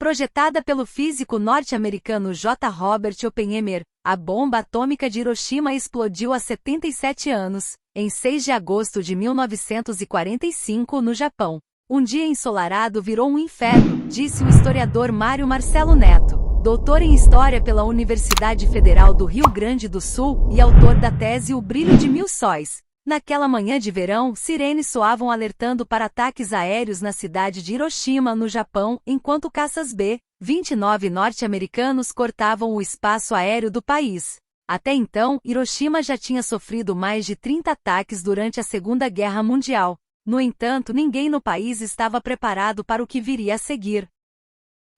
Projetada pelo físico norte-americano J. Robert Oppenheimer, a bomba atômica de Hiroshima explodiu há 77 anos, em 6 de agosto de 1945, no Japão. Um dia ensolarado virou um inferno, disse o historiador Mário Marcelo Neto, doutor em História pela Universidade Federal do Rio Grande do Sul e autor da tese O Brilho de Mil Sóis. Naquela manhã de verão, sirenes soavam alertando para ataques aéreos na cidade de Hiroshima, no Japão, enquanto caças B-29 norte-americanos cortavam o espaço aéreo do país. Até então, Hiroshima já tinha sofrido mais de 30 ataques durante a Segunda Guerra Mundial. No entanto, ninguém no país estava preparado para o que viria a seguir.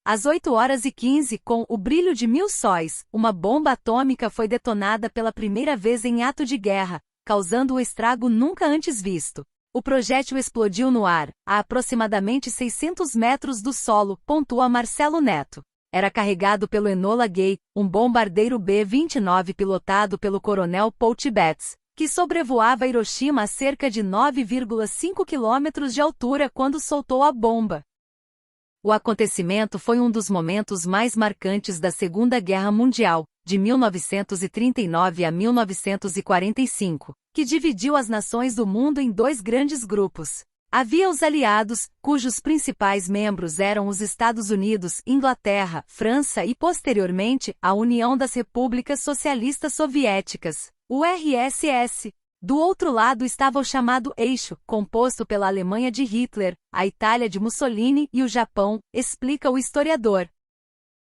Às 8h15, com O Brilho de Mil Sóis, uma bomba atômica foi detonada pela primeira vez em ato de guerra, causando o estrago nunca antes visto. O projétil explodiu no ar, a aproximadamente 600 metros do solo, pontua Marcelo Neto. Era carregado pelo Enola Gay, um bombardeiro B-29 pilotado pelo coronel Paul Tibbets, que sobrevoava Hiroshima a cerca de 9,5 quilômetros de altura quando soltou a bomba. O acontecimento foi um dos momentos mais marcantes da Segunda Guerra Mundial, de 1939 a 1945, que dividiu as nações do mundo em dois grandes grupos. Havia os aliados, cujos principais membros eram os Estados Unidos, Inglaterra, França e, posteriormente, a União das Repúblicas Socialistas Soviéticas, URSS. Do outro lado estava o chamado Eixo, composto pela Alemanha de Hitler, a Itália de Mussolini e o Japão, explica o historiador.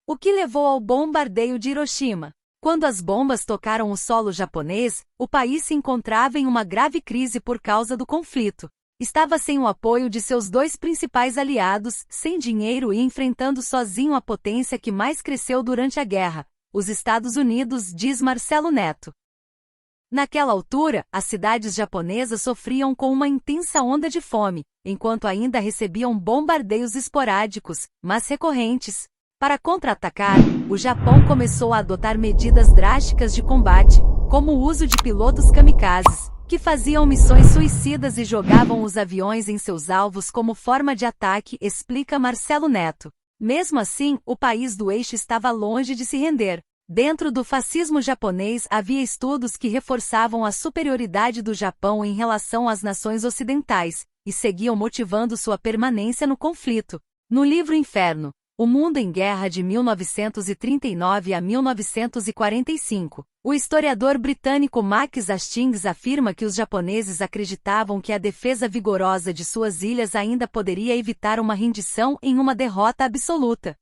O que levou ao bombardeio de Hiroshima? Quando as bombas tocaram o solo japonês, o país se encontrava em uma grave crise por causa do conflito. Estava sem o apoio de seus dois principais aliados, sem dinheiro e enfrentando sozinho a potência que mais cresceu durante a guerra, os Estados Unidos, diz Marcelo Neto. Naquela altura, as cidades japonesas sofriam com uma intensa onda de fome, enquanto ainda recebiam bombardeios esporádicos, mas recorrentes. Para contra-atacar, o Japão começou a adotar medidas drásticas de combate, como o uso de pilotos kamikazes, que faziam missões suicidas e jogavam os aviões em seus alvos como forma de ataque, explica Marcelo Neto. Mesmo assim, o país do eixo estava longe de se render. Dentro do fascismo japonês havia estudos que reforçavam a superioridade do Japão em relação às nações ocidentais, e seguiam motivando sua permanência no conflito. No livro Inferno, O Mundo em Guerra de 1939 a 1945, o historiador britânico Max Hastings afirma que os japoneses acreditavam que a defesa vigorosa de suas ilhas ainda poderia evitar uma rendição em uma derrota absoluta.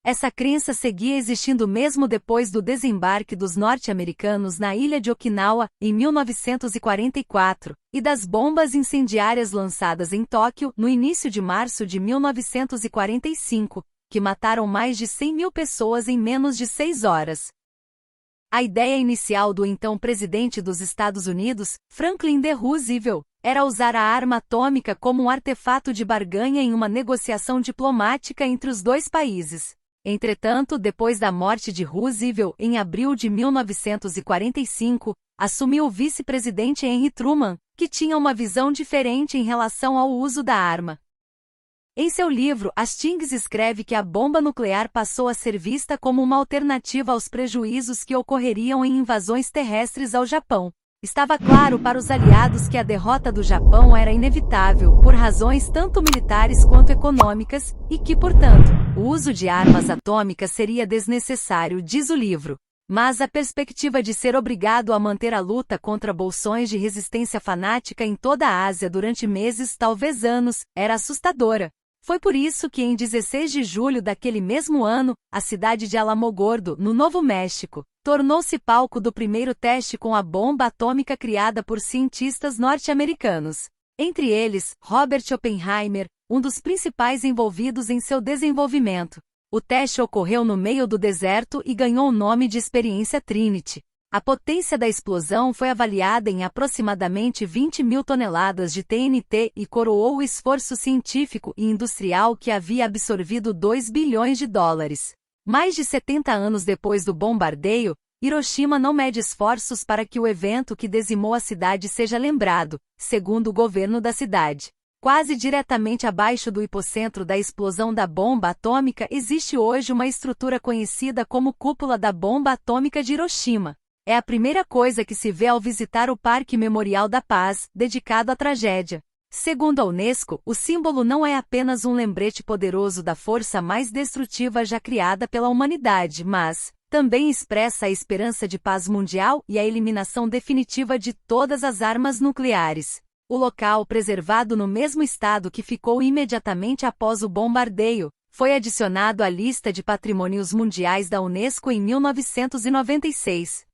Essa crença seguia existindo mesmo depois do desembarque dos norte-americanos na ilha de Okinawa, em 1944, e das bombas incendiárias lançadas em Tóquio no início de março de 1945, que mataram mais de 100 mil pessoas em menos de 6 horas. A ideia inicial do então presidente dos Estados Unidos, Franklin D. Roosevelt, era usar a arma atômica como um artefato de barganha em uma negociação diplomática entre os dois países. Entretanto, depois da morte de Roosevelt, em abril de 1945, assumiu o vice-presidente Henry Truman, que tinha uma visão diferente em relação ao uso da arma. Em seu livro, Hastings escreve que a bomba nuclear passou a ser vista como uma alternativa aos prejuízos que ocorreriam em invasões terrestres ao Japão. Estava claro para os aliados que a derrota do Japão era inevitável, por razões tanto militares quanto econômicas, e que, portanto, o uso de armas atômicas seria desnecessário, diz o livro. Mas a perspectiva de ser obrigado a manter a luta contra bolsões de resistência fanática em toda a Ásia durante meses, talvez anos, era assustadora. Foi por isso que em 16 de julho daquele mesmo ano, a cidade de Alamogordo, no Novo México, tornou-se palco do primeiro teste com a bomba atômica criada por cientistas norte-americanos. Entre eles, Robert Oppenheimer, um dos principais envolvidos em seu desenvolvimento. O teste ocorreu no meio do deserto e ganhou o nome de Experiência Trinity. A potência da explosão foi avaliada em aproximadamente 20 mil toneladas de TNT e coroou o esforço científico e industrial que havia absorvido 2 bilhões de dólares. Mais de 70 anos depois do bombardeio, Hiroshima não mede esforços para que o evento que dizimou a cidade seja lembrado, segundo o governo da cidade. Quase diretamente abaixo do hipocentro da explosão da bomba atômica existe hoje uma estrutura conhecida como Cúpula da Bomba Atômica de Hiroshima. É a primeira coisa que se vê ao visitar o Parque Memorial da Paz, dedicado à tragédia. Segundo a Unesco, o símbolo não é apenas um lembrete poderoso da força mais destrutiva já criada pela humanidade, mas também expressa a esperança de paz mundial e a eliminação definitiva de todas as armas nucleares. O local, preservado no mesmo estado que ficou imediatamente após o bombardeio, foi adicionado à lista de patrimônios mundiais da Unesco em 1996.